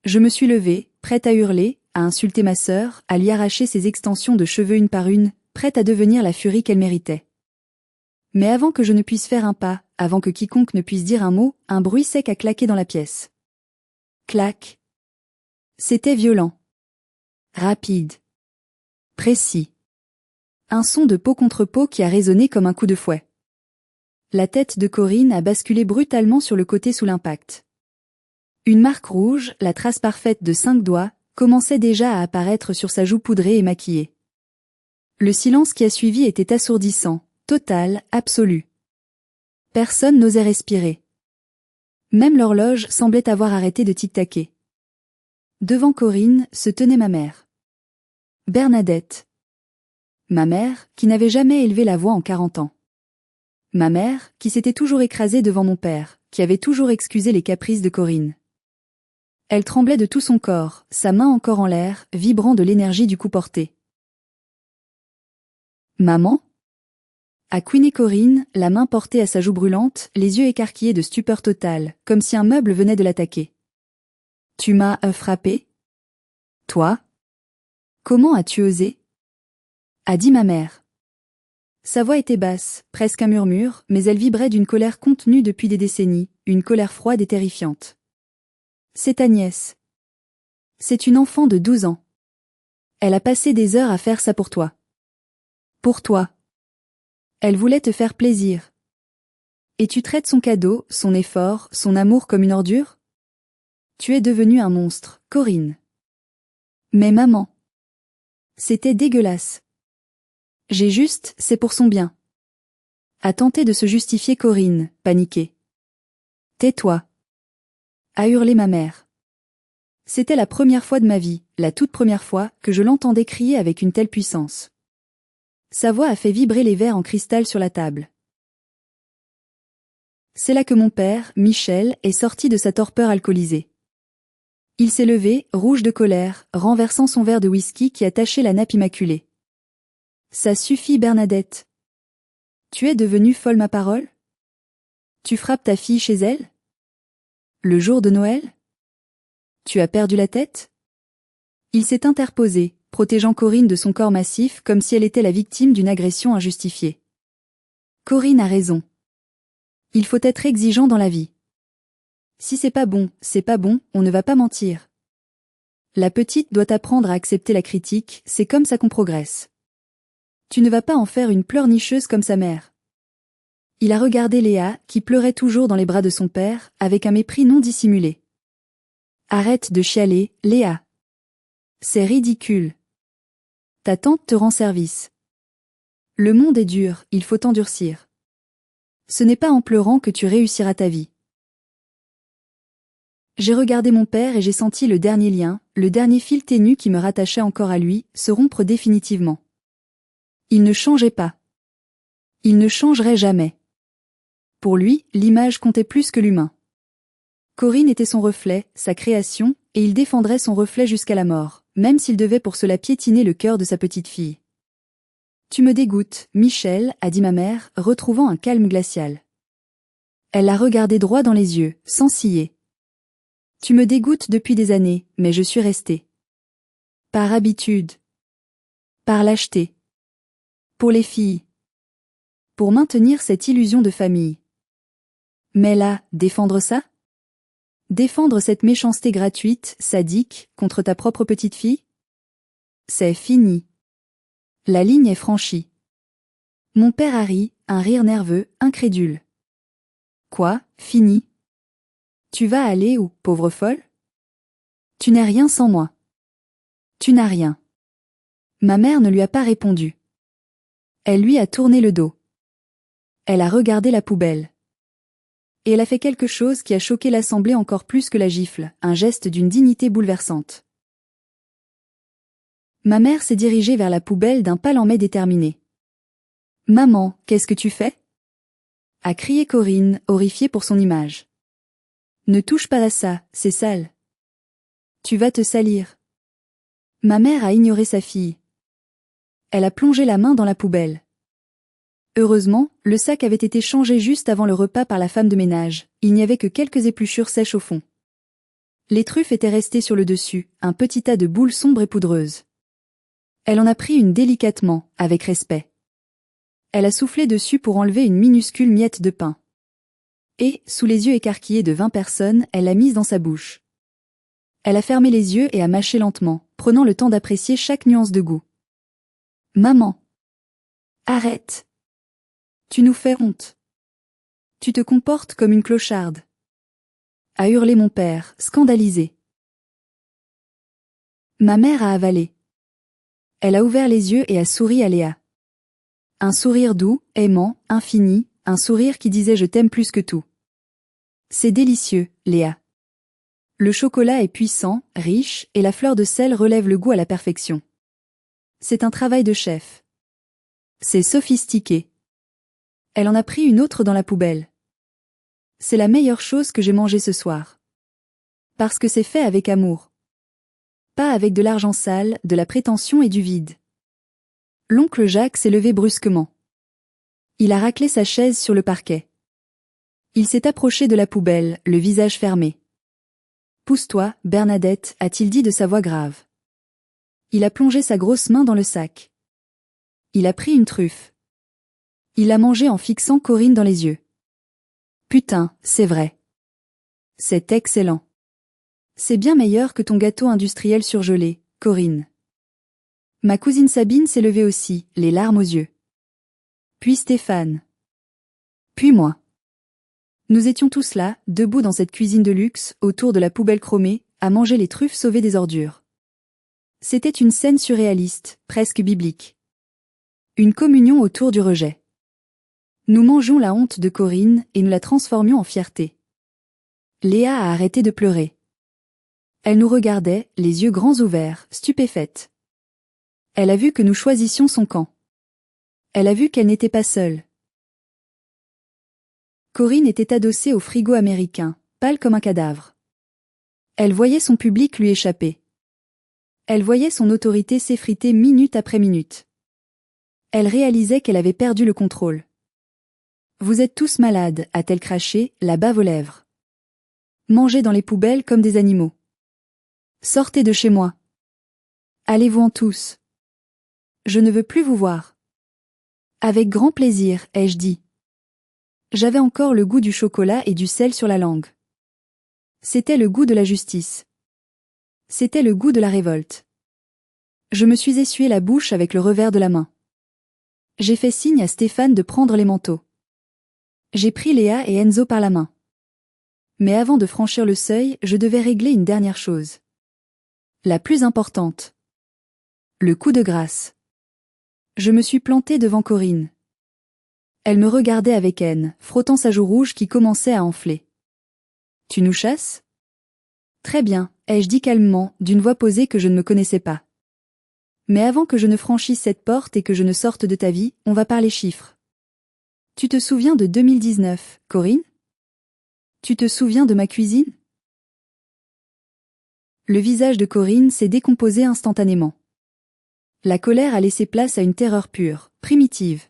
Je me suis levée, prête à hurler, à insulter ma sœur, à lui arracher ses extensions de cheveux une par une, prête à devenir la furie qu'elle méritait. Mais avant que je ne puisse faire un pas, avant que quiconque ne puisse dire un mot, un bruit sec a claqué dans la pièce. Clac. C'était violent. Rapide. Précis. Un son de peau contre peau qui a résonné comme un coup de fouet. La tête de Corinne a basculé brutalement sur le côté sous l'impact. Une marque rouge, la trace parfaite de 5 doigts, commençait déjà à apparaître sur sa joue poudrée et maquillée. Le silence qui a suivi était assourdissant, total, absolu. Personne n'osait respirer. Même l'horloge semblait avoir arrêté de tic-taquer. Devant Corinne se tenait ma mère. Bernadette. Ma mère, qui n'avait jamais élevé la voix en 40 ans. Ma mère, qui s'était toujours écrasée devant mon père, qui avait toujours excusé les caprices de Corinne. Elle tremblait de tout son corps, sa main encore en l'air, vibrant de l'énergie du coup porté. « Maman ?» a couiné Corinne, la main portée à sa joue brûlante, les yeux écarquillés de stupeur totale, comme si un meuble venait de l'attaquer. « Tu m'as frappé ? Toi ? Comment as-tu osé ? » a dit ma mère. Sa voix était basse, presque un murmure, mais elle vibrait d'une colère contenue depuis des décennies, une colère froide et terrifiante. C'est ta nièce. C'est une enfant de 12 ans. Elle a passé des heures à faire ça pour toi. Pour toi. Elle voulait te faire plaisir. Et tu traites son cadeau, son effort, son amour comme une ordure? Tu es devenue un monstre, Corinne. Mais maman. C'était dégueulasse. C'est pour son bien. A tenté de se justifier Corinne, paniquée. Tais-toi. A hurlé ma mère. C'était la première fois de ma vie, la toute première fois, que je l'entendais crier avec une telle puissance. Sa voix a fait vibrer les verres en cristal sur la table. C'est là que mon père, Michel, est sorti de sa torpeur alcoolisée. Il s'est levé, rouge de colère, renversant son verre de whisky qui a taché la nappe immaculée. Ça suffit Bernadette. Tu es devenue folle ma parole? Tu frappes ta fille chez elle? Le jour de Noël? Tu as perdu la tête? Il s'est interposé, protégeant Corinne de son corps massif comme si elle était la victime d'une agression injustifiée. Corinne a raison. Il faut être exigeant dans la vie. Si c'est pas bon, on ne va pas mentir. La petite doit apprendre à accepter la critique, c'est comme ça qu'on progresse. Tu ne vas pas en faire une pleurnicheuse comme sa mère. Il a regardé Léa, qui pleurait toujours dans les bras de son père, avec un mépris non dissimulé. Arrête de chialer, Léa. C'est ridicule. Ta tante te rend service. Le monde est dur, il faut t'endurcir. Ce n'est pas en pleurant que tu réussiras ta vie. J'ai regardé mon père et j'ai senti le dernier lien, le dernier fil ténu qui me rattachait encore à lui, se rompre définitivement. Il ne changeait pas. Il ne changerait jamais. Pour lui, l'image comptait plus que l'humain. Corinne était son reflet, sa création, et il défendrait son reflet jusqu'à la mort, même s'il devait pour cela piétiner le cœur de sa petite fille. Tu me dégoûtes, Michel, a dit ma mère, retrouvant un calme glacial. Elle l'a regardé droit dans les yeux, sans ciller. Tu me dégoûtes depuis des années, mais je suis restée. Par habitude. Par lâcheté. Pour les filles. Pour maintenir cette illusion de famille. Mais là, défendre ça? Défendre cette méchanceté gratuite, sadique, contre ta propre petite fille? C'est fini. La ligne est franchie. Mon père a ri, un rire nerveux, incrédule. Quoi, fini? Tu vas aller où, pauvre folle? Tu n'es rien sans moi. Tu n'as rien. Ma mère ne lui a pas répondu. Elle lui a tourné le dos. Elle a regardé la poubelle. Et elle a fait quelque chose qui a choqué l'assemblée encore plus que la gifle, un geste d'une dignité bouleversante. Ma mère s'est dirigée vers la poubelle d'un pas lent mais déterminé. « Maman, qu'est-ce que tu fais ?» a crié Corinne, horrifiée pour son image. « Ne touche pas à ça, c'est sale. Tu vas te salir. » Ma mère a ignoré sa fille. Elle a plongé la main dans la poubelle. Heureusement, le sac avait été changé juste avant le repas par la femme de ménage, il n'y avait que quelques épluchures sèches au fond. Les truffes étaient restées sur le dessus, un petit tas de boules sombres et poudreuses. Elle en a pris une délicatement, avec respect. Elle a soufflé dessus pour enlever une minuscule miette de pain. Et, sous les yeux écarquillés de 20 personnes, elle l'a mise dans sa bouche. Elle a fermé les yeux et a mâché lentement, prenant le temps d'apprécier chaque nuance de goût. « Maman! Arrête! Tu nous fais honte. Tu te comportes comme une clocharde. » a hurlé mon père, scandalisé. Ma mère a avalé. Elle a ouvert les yeux et a souri à Léa. Un sourire doux, aimant, infini, un sourire qui disait « je t'aime plus que tout ». C'est délicieux, Léa. Le chocolat est puissant, riche, et la fleur de sel relève le goût à la perfection. C'est un travail de chef. C'est sophistiqué. Elle en a pris une autre dans la poubelle. C'est la meilleure chose que j'ai mangée ce soir. Parce que c'est fait avec amour. Pas avec de l'argent sale, de la prétention et du vide. L'oncle Jacques s'est levé brusquement. Il a raclé sa chaise sur le parquet. Il s'est approché de la poubelle, le visage fermé. « Pousse-toi, Bernadette, a-t-il dit de sa voix grave. Il a plongé sa grosse main dans le sac. Il a pris une truffe. Il l'a mangée en fixant Corinne dans les yeux. Putain, c'est vrai. C'est excellent. C'est bien meilleur que ton gâteau industriel surgelé, Corinne. Ma cousine Sabine s'est levée aussi, les larmes aux yeux. Puis Stéphane. Puis moi. Nous étions tous là, debout dans cette cuisine de luxe, autour de la poubelle chromée, à manger les truffes sauvées des ordures. C'était une scène surréaliste, presque biblique. Une communion autour du rejet. Nous mangions la honte de Corinne et nous la transformions en fierté. Léa a arrêté de pleurer. Elle nous regardait, les yeux grands ouverts, stupéfaite. Elle a vu que nous choisissions son camp. Elle a vu qu'elle n'était pas seule. Corinne était adossée au frigo américain, pâle comme un cadavre. Elle voyait son public lui échapper. Elle voyait son autorité s'effriter minute après minute. Elle réalisait qu'elle avait perdu le contrôle. « Vous êtes tous malades », a-t-elle craché, la bave aux lèvres. « Mangez dans les poubelles comme des animaux. Sortez de chez moi. Allez-vous-en tous. Je ne veux plus vous voir. » Avec grand plaisir, ai-je dit. J'avais encore le goût du chocolat et du sel sur la langue. C'était le goût de la justice. C'était le goût de la révolte. Je me suis essuyé la bouche avec le revers de la main. J'ai fait signe à Stéphane de prendre les manteaux. J'ai pris Léa et Enzo par la main. Mais avant de franchir le seuil, je devais régler une dernière chose. La plus importante. Le coup de grâce. Je me suis planté devant Corinne. Elle me regardait avec haine, frottant sa joue rouge qui commençait à enfler. « Tu nous chasses ?» ?»« Très bien, ai-je dit calmement, d'une voix posée que je ne me connaissais pas. Mais avant que je ne franchisse cette porte et que je ne sorte de ta vie, on va parler chiffres. Tu te souviens de 2019, Corinne? Tu te souviens de ma cuisine? Le visage de Corinne s'est décomposé instantanément. La colère a laissé place à une terreur pure, primitive.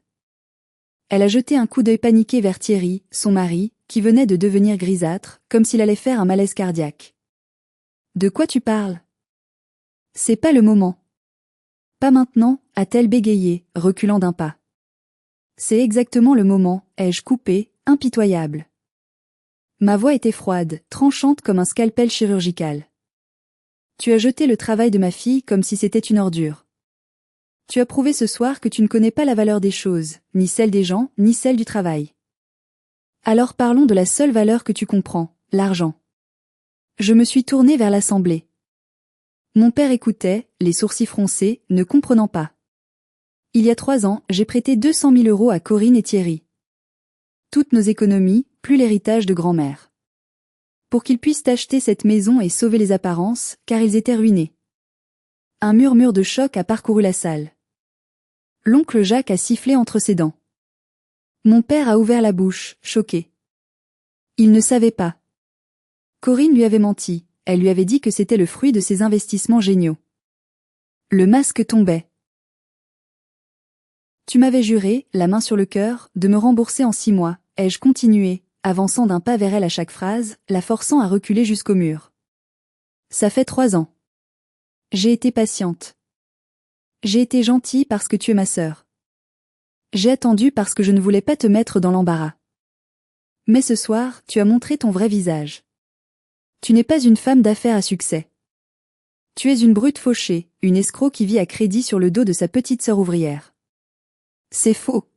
Elle a jeté un coup d'œil paniqué vers Thierry, son mari, qui venait de devenir grisâtre, comme s'il allait faire un malaise cardiaque. De quoi tu parles? C'est pas le moment. Pas maintenant, a-t-elle bégayé, reculant d'un pas. C'est exactement le moment, ai-je coupé, impitoyable. Ma voix était froide, tranchante comme un scalpel chirurgical. Tu as jeté le travail de ma fille comme si c'était une ordure. Tu as prouvé ce soir que tu ne connais pas la valeur des choses, ni celle des gens, ni celle du travail. Alors parlons de la seule valeur que tu comprends, l'argent. Je me suis tournée vers l'assemblée. Mon père écoutait, les sourcils froncés, ne comprenant pas. Il y a 3 ans, j'ai prêté 200 000 € à Corinne et Thierry. Toutes nos économies, plus l'héritage de grand-mère. Pour qu'ils puissent acheter cette maison et sauver les apparences, car ils étaient ruinés. Un murmure de choc a parcouru la salle. L'oncle Jacques a sifflé entre ses dents. Mon père a ouvert la bouche, choqué. Il ne savait pas. Corinne lui avait menti, elle lui avait dit que c'était le fruit de ses investissements géniaux. Le masque tombait. Tu m'avais juré, la main sur le cœur, de me rembourser en 6 mois, ai-je continué, avançant d'un pas vers elle à chaque phrase, la forçant à reculer jusqu'au mur. Ça fait 3 ans. J'ai été patiente. J'ai été gentille parce que tu es ma sœur. J'ai attendu parce que je ne voulais pas te mettre dans l'embarras. Mais ce soir, tu as montré ton vrai visage. Tu n'es pas une femme d'affaires à succès. Tu es une brute fauchée, une escroc qui vit à crédit sur le dos de sa petite sœur ouvrière. C'est faux.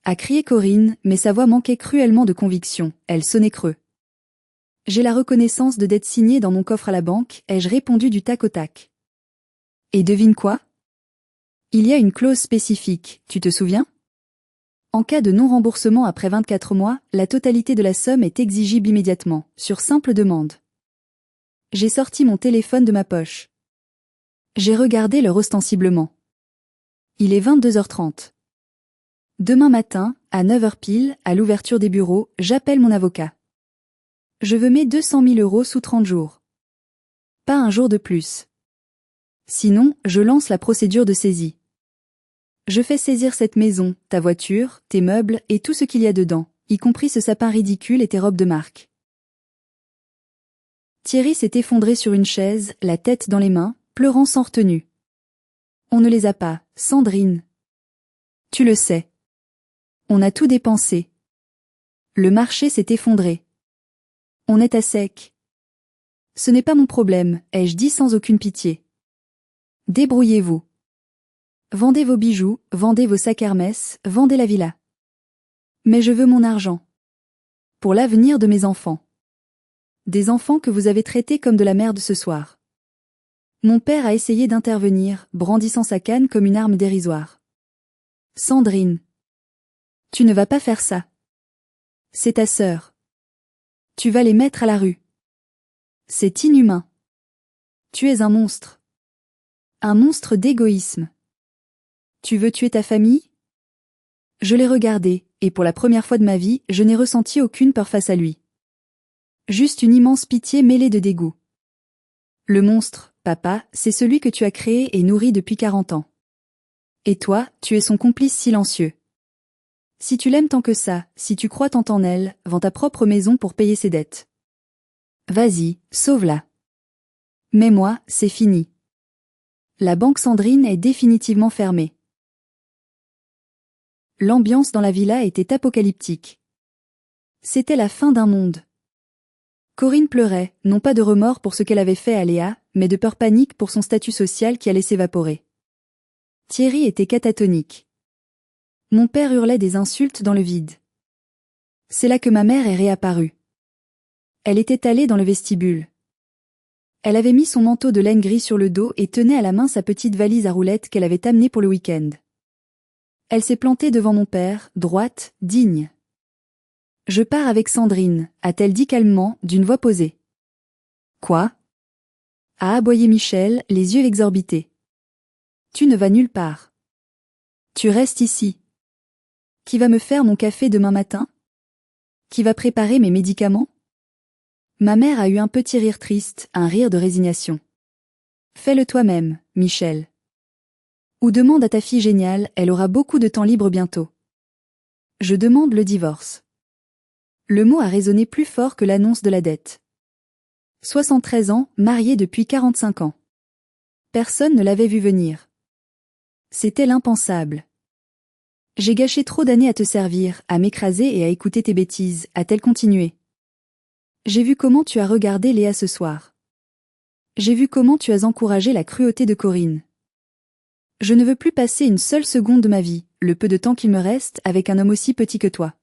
A crié Corinne, mais sa voix manquait cruellement de conviction, elle sonnait creux. J'ai la reconnaissance de dette signée dans mon coffre à la banque, ai-je répondu du tac au tac. Et devine quoi? Il y a une clause spécifique, tu te souviens? En cas de non-remboursement après 24 mois, la totalité de la somme est exigible immédiatement, sur simple demande. J'ai sorti mon téléphone de ma poche. J'ai regardé l'heure ostensiblement. Il est 22h30. Demain matin, à 9h pile, à l'ouverture des bureaux, j'appelle mon avocat. Je veux mes 200 000 € sous 30 jours. Pas un jour de plus. Sinon, je lance la procédure de saisie. Je fais saisir cette maison, ta voiture, tes meubles et tout ce qu'il y a dedans, y compris ce sapin ridicule et tes robes de marque. Thierry s'est effondré sur une chaise, la tête dans les mains, pleurant sans retenue. On ne les a pas, Sandrine. Tu le sais. On a tout dépensé. Le marché s'est effondré. On est à sec. Ce n'est pas mon problème, ai-je dit sans aucune pitié. Débrouillez-vous. Vendez vos bijoux, vendez vos sacs Hermès, vendez la villa. Mais je veux mon argent. Pour l'avenir de mes enfants. Des enfants que vous avez traités comme de la merde ce soir. Mon père a essayé d'intervenir, brandissant sa canne comme une arme dérisoire. Sandrine. Tu ne vas pas faire ça. C'est ta sœur. Tu vas les mettre à la rue. C'est inhumain. Tu es un monstre. Un monstre d'égoïsme. Tu veux tuer ta famille? Je l'ai regardé, et pour la première fois de ma vie, je n'ai ressenti aucune peur face à lui. Juste une immense pitié mêlée de dégoût. Le monstre, papa, c'est celui que tu as créé et nourri depuis 40 ans. Et toi, tu es son complice silencieux. Si tu l'aimes tant que ça, si tu crois tant en elle, vends ta propre maison pour payer ses dettes. Vas-y, sauve-la. Mais moi, c'est fini. La banque Sandrine est définitivement fermée. L'ambiance dans la villa était apocalyptique. C'était la fin d'un monde. Corinne pleurait, non pas de remords pour ce qu'elle avait fait à Léa, mais de peur panique pour son statut social qui allait s'évaporer. Thierry était catatonique. Mon père hurlait des insultes dans le vide. C'est là que ma mère est réapparue. Elle était allée dans le vestibule. Elle avait mis son manteau de laine gris sur le dos et tenait à la main sa petite valise à roulettes qu'elle avait amenée pour le week-end. Elle s'est plantée devant mon père, droite, digne. Je pars avec Sandrine, a-t-elle dit calmement, d'une voix posée. Quoi? A aboyé Michel, les yeux exorbités. Tu ne vas nulle part. Tu restes ici. Qui va me faire mon café demain matin? Qui va préparer mes médicaments? Ma mère a eu un petit rire triste, un rire de résignation. Fais-le toi-même, Michel. Ou demande à ta fille géniale, elle aura beaucoup de temps libre bientôt. Je demande le divorce. Le mot a résonné plus fort que l'annonce de la dette. 73 ans, marié depuis 45 ans. Personne ne l'avait vu venir. C'était l'impensable. J'ai gâché trop d'années à te servir, à m'écraser et à écouter tes bêtises, a-t-elle continué. J'ai vu comment tu as regardé Léa ce soir. J'ai vu comment tu as encouragé la cruauté de Corinne. Je ne veux plus passer une seule seconde de ma vie, le peu de temps qu'il me reste, avec un homme aussi petit que toi.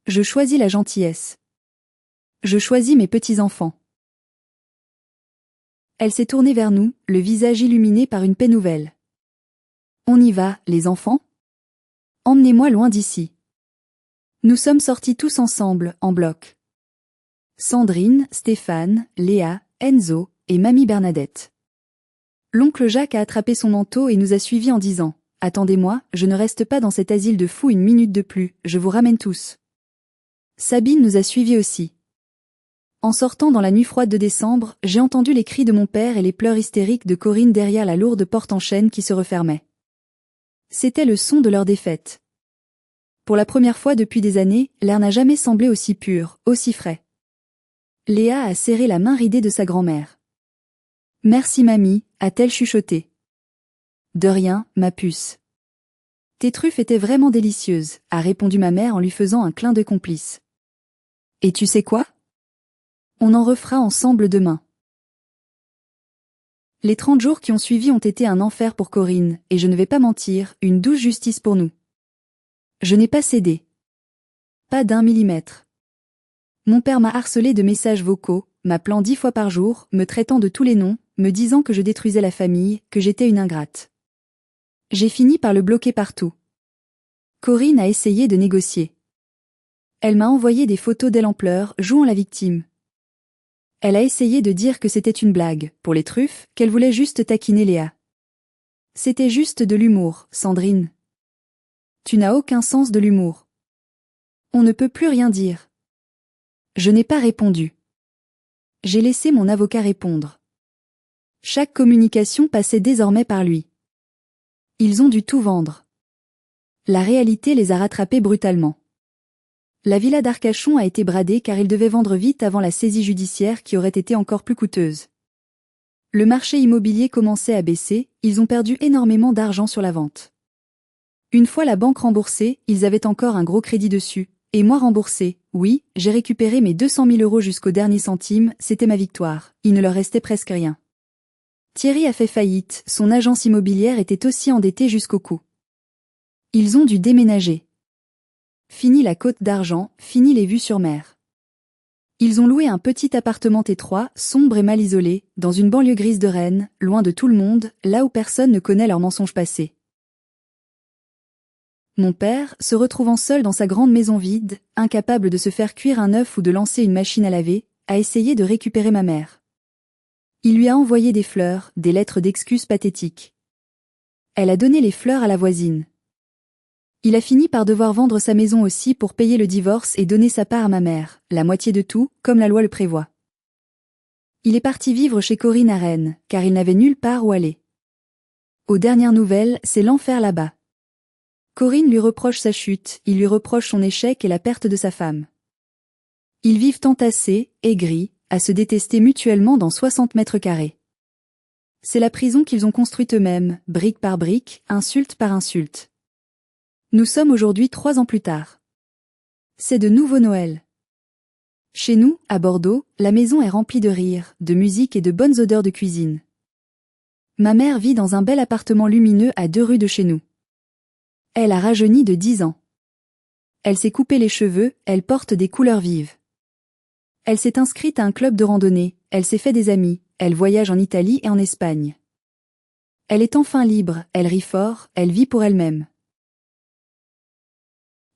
Je choisis la gentillesse. Je choisis mes petits-enfants. Elle s'est tournée vers nous, le visage illuminé par une paix nouvelle. On y va, les enfants? Emmenez-moi loin d'ici. Nous sommes sortis tous ensemble, en bloc. Sandrine, Stéphane, Léa, Enzo et Mamie Bernadette. L'oncle Jacques a attrapé son manteau et nous a suivis en disant « Attendez-moi, je ne reste pas dans cet asile de fous une minute de plus, je vous ramène tous. » Sabine nous a suivis aussi. En sortant dans la nuit froide de décembre, j'ai entendu les cris de mon père et les pleurs hystériques de Corinne derrière la lourde porte en chêne qui se refermait. C'était le son de leur défaite. Pour la première fois depuis des années, l'air n'a jamais semblé aussi pur, aussi frais. Léa a serré la main ridée de sa grand-mère. « Merci mamie », a-t-elle chuchoté. « De rien, ma puce. »« Tes truffes étaient vraiment délicieuses », a répondu ma mère en lui faisant un clin de complice. « Et tu sais quoi? On en refera ensemble demain. » Les 30 jours qui ont suivi ont été un enfer pour Corinne, et je ne vais pas mentir, une douce justice pour nous. Je n'ai pas cédé. Pas d'1 millimètre. Mon père m'a harcelé de messages vocaux, m'appelant 10 fois par jour, me traitant de tous les noms, me disant que je détruisais la famille, que j'étais une ingrate. J'ai fini par le bloquer partout. Corinne a essayé de négocier. Elle m'a envoyé des photos d'elle en pleurs, jouant la victime. Elle a essayé de dire que c'était une blague, pour les truffes, qu'elle voulait juste taquiner Léa. C'était juste de l'humour, Sandrine. Tu n'as aucun sens de l'humour. On ne peut plus rien dire. Je n'ai pas répondu. J'ai laissé mon avocat répondre. Chaque communication passait désormais par lui. Ils ont dû tout vendre. La réalité les a rattrapés brutalement. La villa d'Arcachon a été bradée car ils devaient vendre vite avant la saisie judiciaire qui aurait été encore plus coûteuse. Le marché immobilier commençait à baisser, ils ont perdu énormément d'argent sur la vente. Une fois la banque remboursée, ils avaient encore un gros crédit dessus, et moi remboursé, oui, j'ai récupéré mes 200 000 € jusqu'au dernier centime, c'était ma victoire, il ne leur restait presque rien. Thierry a fait faillite, son agence immobilière était aussi endettée jusqu'au cou. Ils ont dû déménager. Fini la Côte d'Argent, fini les vues sur mer. Ils ont loué un petit appartement étroit, sombre et mal isolé, dans une banlieue grise de Rennes, loin de tout le monde, là où personne ne connaît leurs mensonges passés. Mon père, se retrouvant seul dans sa grande maison vide, incapable de se faire cuire un œuf ou de lancer une machine à laver, a essayé de récupérer ma mère. Il lui a envoyé des fleurs, des lettres d'excuses pathétiques. Elle a donné les fleurs à la voisine. Il a fini par devoir vendre sa maison aussi pour payer le divorce et donner sa part à ma mère, la moitié de tout, comme la loi le prévoit. Il est parti vivre chez Corinne à Rennes, car il n'avait nulle part où aller. Aux dernières nouvelles, c'est l'enfer là-bas. Corinne lui reproche sa chute, il lui reproche son échec et la perte de sa femme. Ils vivent entassés, aigris, à se détester mutuellement dans 60 mètres carrés. C'est la prison qu'ils ont construite eux-mêmes, brique par brique, insulte par insulte. Nous sommes aujourd'hui 3 ans plus tard. C'est de nouveau Noël. Chez nous, à Bordeaux, la maison est remplie de rires, de musique et de bonnes odeurs de cuisine. Ma mère vit dans un bel appartement lumineux à 2 rues de chez nous. Elle a rajeuni de 10 ans. Elle s'est coupé les cheveux, elle porte des couleurs vives. Elle s'est inscrite à un club de randonnée, elle s'est fait des amis, elle voyage en Italie et en Espagne. Elle est enfin libre, elle rit fort, elle vit pour elle-même.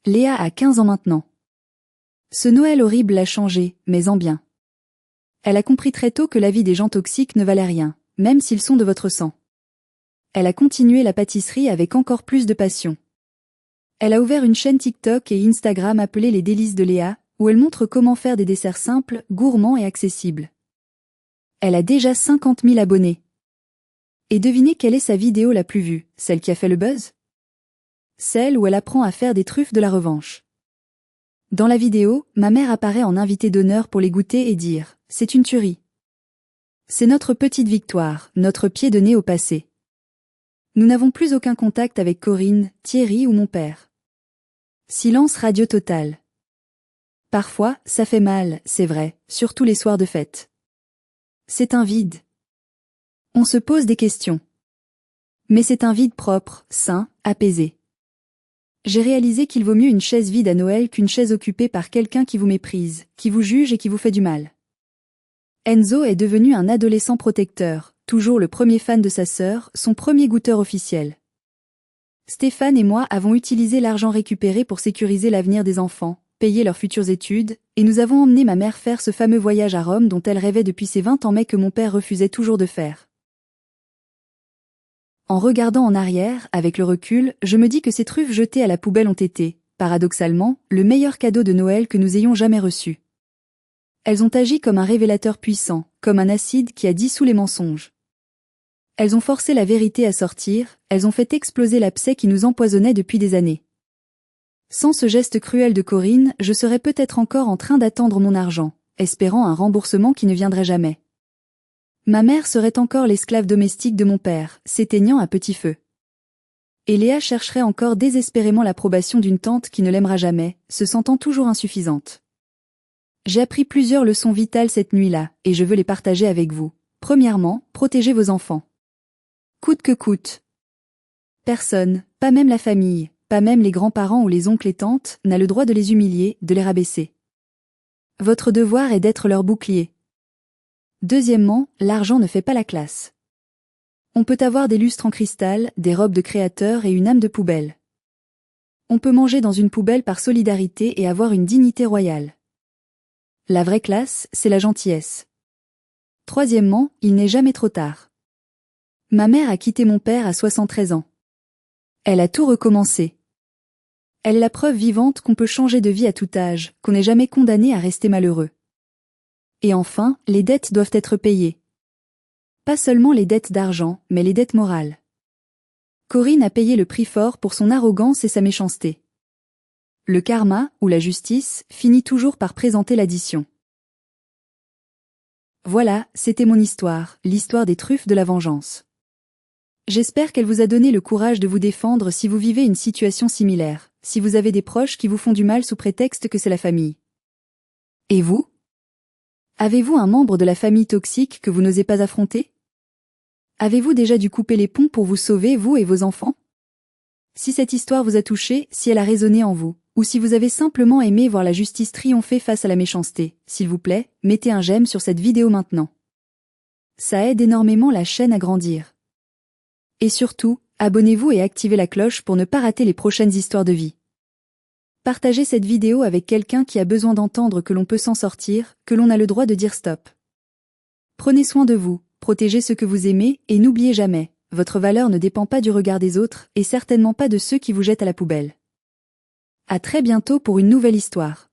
Léa a 15 ans maintenant. Ce Noël horrible l'a changée, mais en bien. Elle a compris très tôt que la vie des gens toxiques ne valait rien, même s'ils sont de votre sang. Elle a continué la pâtisserie avec encore plus de passion. Elle a ouvert une chaîne TikTok et Instagram appelée Les Délices de Léa, où elle montre comment faire des desserts simples, gourmands et accessibles. Elle a déjà 50 000 abonnés. Et devinez quelle est sa vidéo la plus vue, celle qui a fait le buzz? Celle où elle apprend à faire des truffes de la revanche. Dans la vidéo, ma mère apparaît en invitée d'honneur pour les goûter et dire « C'est une tuerie ». C'est notre petite victoire, notre pied de nez au passé. Nous n'avons plus aucun contact avec Corinne, Thierry ou mon père. Silence radio total. Parfois, ça fait mal, c'est vrai, surtout les soirs de fête. C'est un vide. On se pose des questions. Mais c'est un vide propre, sain, apaisé. J'ai réalisé qu'il vaut mieux une chaise vide à Noël qu'une chaise occupée par quelqu'un qui vous méprise, qui vous juge et qui vous fait du mal. Enzo est devenu un adolescent protecteur, toujours le premier fan de sa sœur, son premier goûteur officiel. Stéphane et moi avons utilisé l'argent récupéré pour sécuriser l'avenir des enfants, payer leurs futures études, et nous avons emmené ma mère faire ce fameux voyage à Rome dont elle rêvait depuis ses 20 ans mais que mon père refusait toujours de faire. En regardant en arrière, avec le recul, je me dis que ces truffes jetées à la poubelle ont été, paradoxalement, le meilleur cadeau de Noël que nous ayons jamais reçu. Elles ont agi comme un révélateur puissant, comme un acide qui a dissous les mensonges. Elles ont forcé la vérité à sortir, elles ont fait exploser l'abcès qui nous empoisonnait depuis des années. Sans ce geste cruel de Corinne, je serais peut-être encore en train d'attendre mon argent, espérant un remboursement qui ne viendrait jamais. Ma mère serait encore l'esclave domestique de mon père, s'éteignant à petit feu. Et Léa chercherait encore désespérément l'approbation d'une tante qui ne l'aimera jamais, se sentant toujours insuffisante. J'ai appris plusieurs leçons vitales cette nuit-là, et je veux les partager avec vous. Premièrement, protégez vos enfants. Coûte que coûte. Personne, pas même la famille, pas même les grands-parents ou les oncles et tantes, n'a le droit de les humilier, de les rabaisser. Votre devoir est d'être leur bouclier. Deuxièmement, l'argent ne fait pas la classe. On peut avoir des lustres en cristal, des robes de créateur et une âme de poubelle. On peut manger dans une poubelle par solidarité et avoir une dignité royale. La vraie classe, c'est la gentillesse. Troisièmement, il n'est jamais trop tard. Ma mère a quitté mon père à 73 ans. Elle a tout recommencé. Elle est la preuve vivante qu'on peut changer de vie à tout âge, qu'on n'est jamais condamné à rester malheureux. Et enfin, les dettes doivent être payées. Pas seulement les dettes d'argent, mais les dettes morales. Corinne a payé le prix fort pour son arrogance et sa méchanceté. Le karma, ou la justice, finit toujours par présenter l'addition. Voilà, c'était mon histoire, l'histoire des truffes de la vengeance. J'espère qu'elle vous a donné le courage de vous défendre si vous vivez une situation similaire, si vous avez des proches qui vous font du mal sous prétexte que c'est la famille. Et vous? Avez-vous un membre de la famille toxique que vous n'osez pas affronter? Avez-vous déjà dû couper les ponts pour vous sauver, vous et vos enfants? Si cette histoire vous a touché, si elle a résonné en vous, ou si vous avez simplement aimé voir la justice triompher face à la méchanceté, s'il vous plaît, mettez un j'aime sur cette vidéo maintenant. Ça aide énormément la chaîne à grandir. Et surtout, abonnez-vous et activez la cloche pour ne pas rater les prochaines histoires de vie. Partagez cette vidéo avec quelqu'un qui a besoin d'entendre que l'on peut s'en sortir, que l'on a le droit de dire stop. Prenez soin de vous, protégez ceux que vous aimez et n'oubliez jamais, votre valeur ne dépend pas du regard des autres et certainement pas de ceux qui vous jettent à la poubelle. À très bientôt pour une nouvelle histoire.